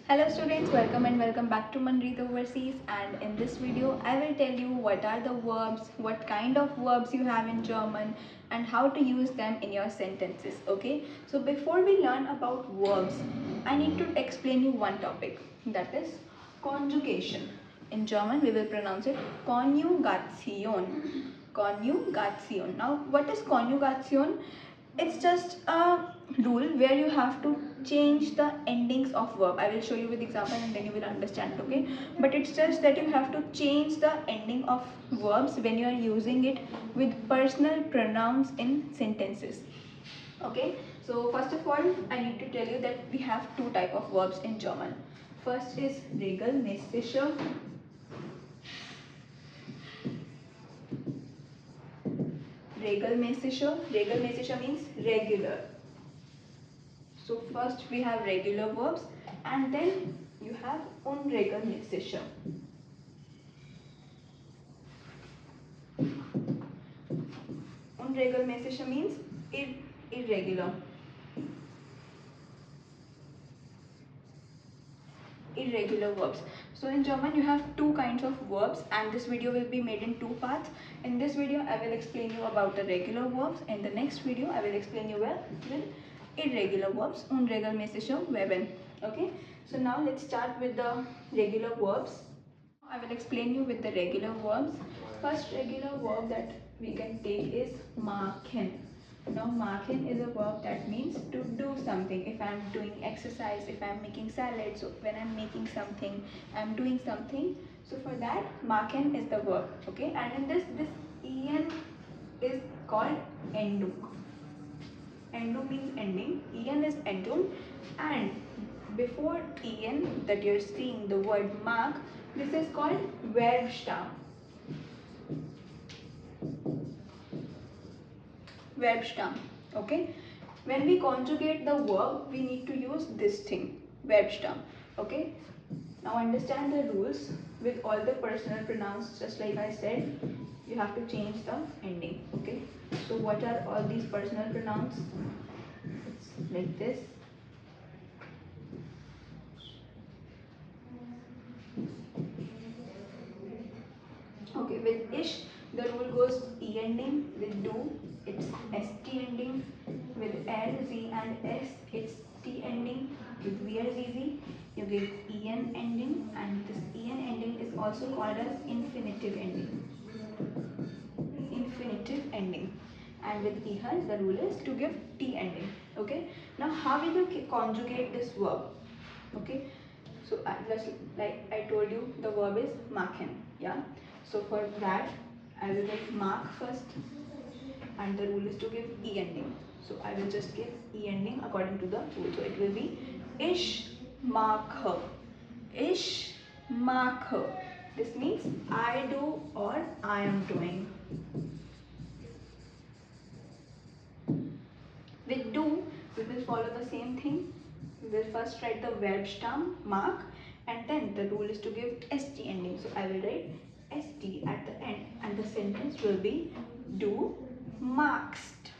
Hello students, welcome and welcome back to Manrit Overseas, and in this video I will tell you what are the verbs, what kind of verbs you have in German and how to use them in your sentences. Okay, so before we learn about verbs, I need to explain you one topic, that is conjugation. In German we will pronounce it conjugation. Conjugation. Now what is conjugation? It's just a rule where you have to change the endings of verb. I will show you with example and then you will understand, okay? But it's just that you have to change the ending of verbs when you are using it with personal pronouns in sentences. Okay, so first of all I need to tell you that we have two type of verbs in German. First is regelmäßige. Regelmäßige means regular. So first we have regular verbs and then you have unregelmäßige. Unregelmäßige means irregular. Irregular verbs. So in German you have two kinds of verbs and this video will be made in two parts. In this video I will explain you about the regular verbs. In the next video I will explain you with irregular verbs, unregelmäßige Verben. Okay, so now let's start with the regular verbs. I will explain you with the regular verbs. First regular verb that we can take is machen. Now machen is a verb that means to do something. If I am doing exercise, if I am making salad, so when I am making something, I am doing something. So for that machen is the verb. Okay, and in this en is called endung. Endung means ending. En is endung, and before en that you're seeing the word mark, this is called Verbstamm. Verbstamm. Okay. When we conjugate the verb, we need to use this thing, Verbstamm. Okay. Now understand the rules with all the personal pronouns. Just like I said, you have to change the ending. Okay. So what are all these personal pronouns? It's like this. Okay, with ish, the rule goes e ending. With do, it's st ending. With l, z and s, it's t ending. With wir, z, you give en ending, and this en ending is also called as infinitive ending. Infinitive ending. And with ihal, the rule is to give t ending. Okay. Now, how we will conjugate this verb? Okay. So, just like I told you, the verb is machen. Yeah. So for that, I will write mark first, and the rule is to give e ending. So I will just give e ending according to the rule. So it will be ich mache. Ich mache. This means I do or I am doing. With do, we will follow the same thing. We will first write the Verbstamm mark, and then the rule is to give st ending. So I will write st at the end, and the sentence will be du magst.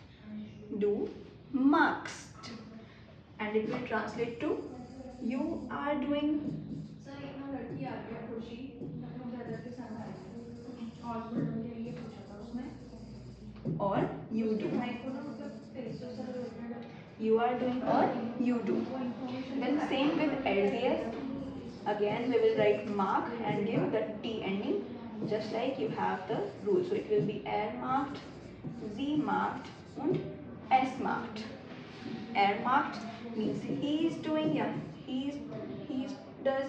Du magst. And it will translate to you are doing. Or you do. You are doing or you do. Then same with LDS. Again we will write mark and give the T ending just like you have the rule. So it will be marked, Z marked and S marked. Marked means he is doing, yeah, he does.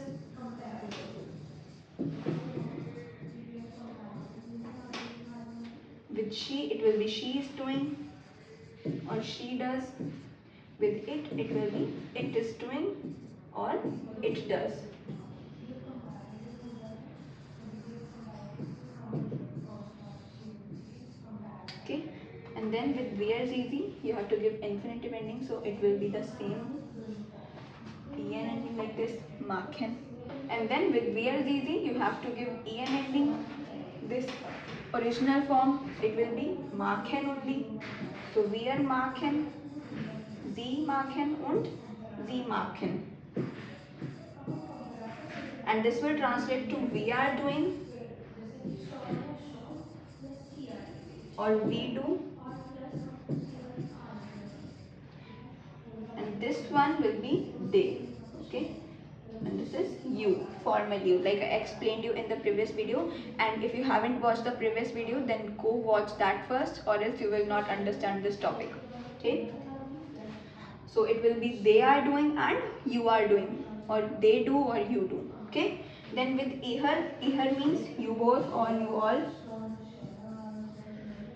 With she, it will be she is doing or she does. With it, it will be it is doing or it does. Okay, and then with where is easy, you have to give infinitive ending, so it will be the same en ending like this, machen. And then with where is easy, you have to give en ending. This original form, it will be machen only. So wir machen, sie machen und sie machen. and this will translate to we are doing or we do, and this one will be they. Okay, and this is you, formal you, like I explained you in the previous video. And if you haven't watched the previous video, then go watch that first, or else you will not understand this topic. Okay, so it will be they are doing and you are doing, or they do or you do. Okay, then with ihar means you both or you all.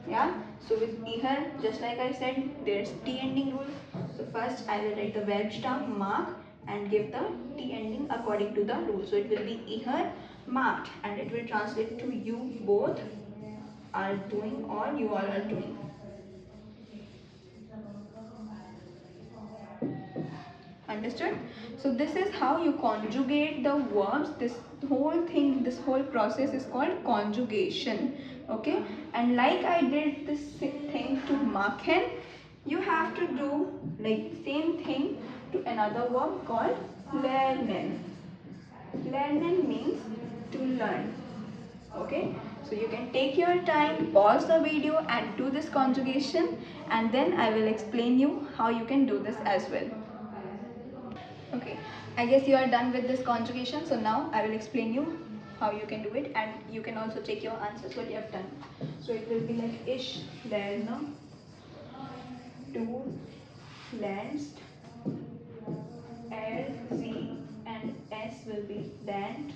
Yeah, so with ihar, just like I said, there's t ending rule. So first I will write the verb stem mark and give the t ending according to the rule. So it will be ihar marked, and it will translate to you both are doing or you all are doing. Understood? So this is how you conjugate the verbs. This whole thing, this whole process is called conjugation. Okay, and like I did this thing to machen, you have to do like same thing to another verb called lernen. Lernen means to learn. Okay, so you can take your time, pause the video and do this conjugation, and then I will explain you how you can do this as well. Okay, I guess you are done with this conjugation, so now I will explain you how you can do it, and you can also check your answers what you have done. So it will be like ich lerne, du lernst, sie and es will be lernt,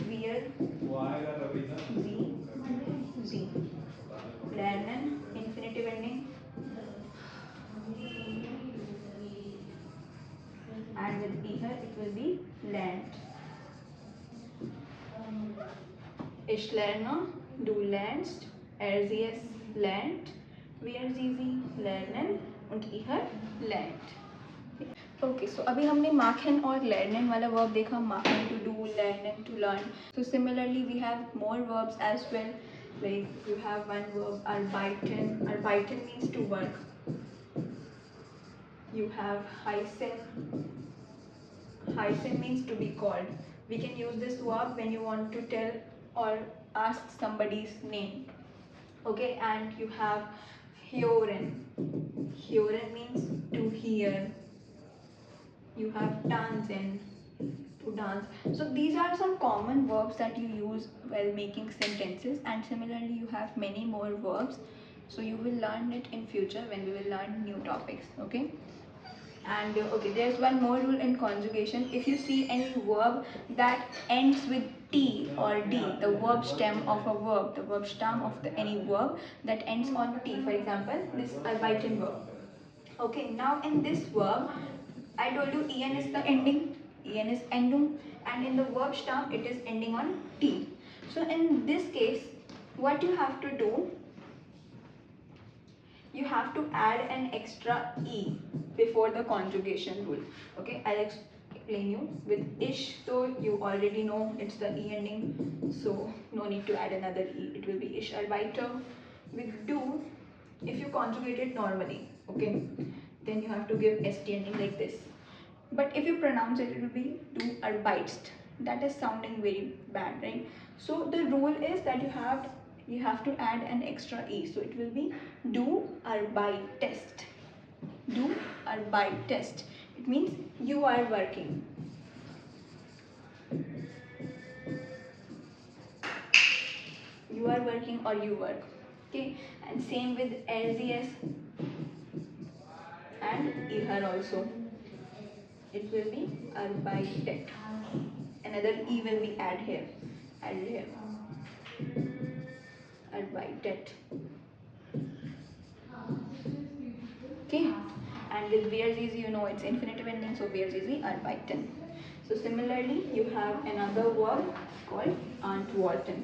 wir, sie lernen, infinitive ending, and with ihr it will be lernt. Ich lerne, du lernst, sie es lernt, wir sie lernen und ihr lernt. Okay, so अभी हमने machen और lernen वाला verb देखा, machen to do, lernen to learn. So similarly we have more verbs as well. Like you have one verb arbeiten. Arbeiten means to work. You have heißen. Heißen means to be called. We can use this verb when you want to tell or ask somebody's name. Okay, and you have hören. Hören means to hear. You have tanzen, to dance. So these are some common verbs that you use while making sentences, and similarly you have many more verbs. So you will learn it in future when we will learn new topics. Okay. And okay, there's one more rule in conjugation. If you see any verb that ends with T or D, the verb stem of a verb, the verb stem of any verb that ends on T, for example, this arbeiten verb. Okay, now in this verb, I told you en is the ending, en is endung, and in the verb stem it is ending on T. So in this case, what you have to do, you have to add an extra E before the conjugation rule. Okay, I'll explain you. With ish, so you already know it's the E ending, so no need to add another E. It will be ish arbeiter. With do, if you conjugate it normally, okay, then you have to give st ending like this. But if you pronounce it, it will be do arbeitst. That is sounding very bad, right? So the rule is that you have to add an extra E. So it will be do arbeitest. Do arbeitest. It means you are working. You are working or you work. Okay, and same with LDS and IHAR also. It will be arbeitet. Another E will be added here. Arbeitet. Okay, and with where easy, you know it's infinitive ending, so where easy, arbeiten. So similarly, you have another verb called antworten.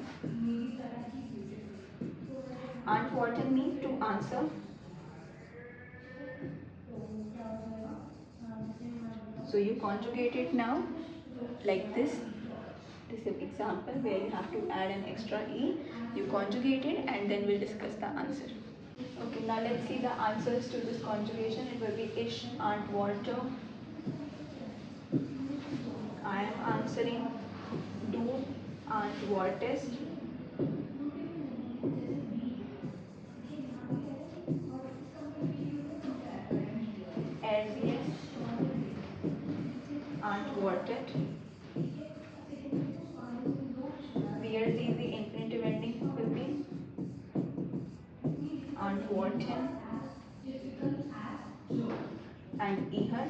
Antworten means to answer. So you conjugate it now like this. This is an example where you have to add an extra E. You conjugate it and then we'll discuss the answer. Okay, now let's see the answers to this conjugation. It will be ich antworte. I am answering. Du antwortest. Wir antwortet. Wir, the infinitive ending will be antworten. And ihr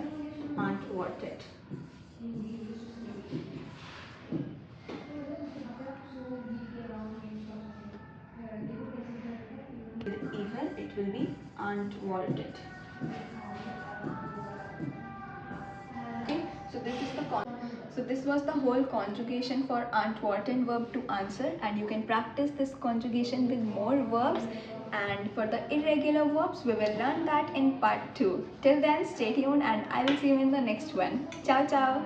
antwortet. Ihr, it will be antwortet. Okay, so this was the whole conjugation for antworten verb to answer, and you can practice this conjugation with more verbs. And for the irregular verbs, we will learn that in part 2. Till then, stay tuned and I will see you in the next one. Ciao ciao.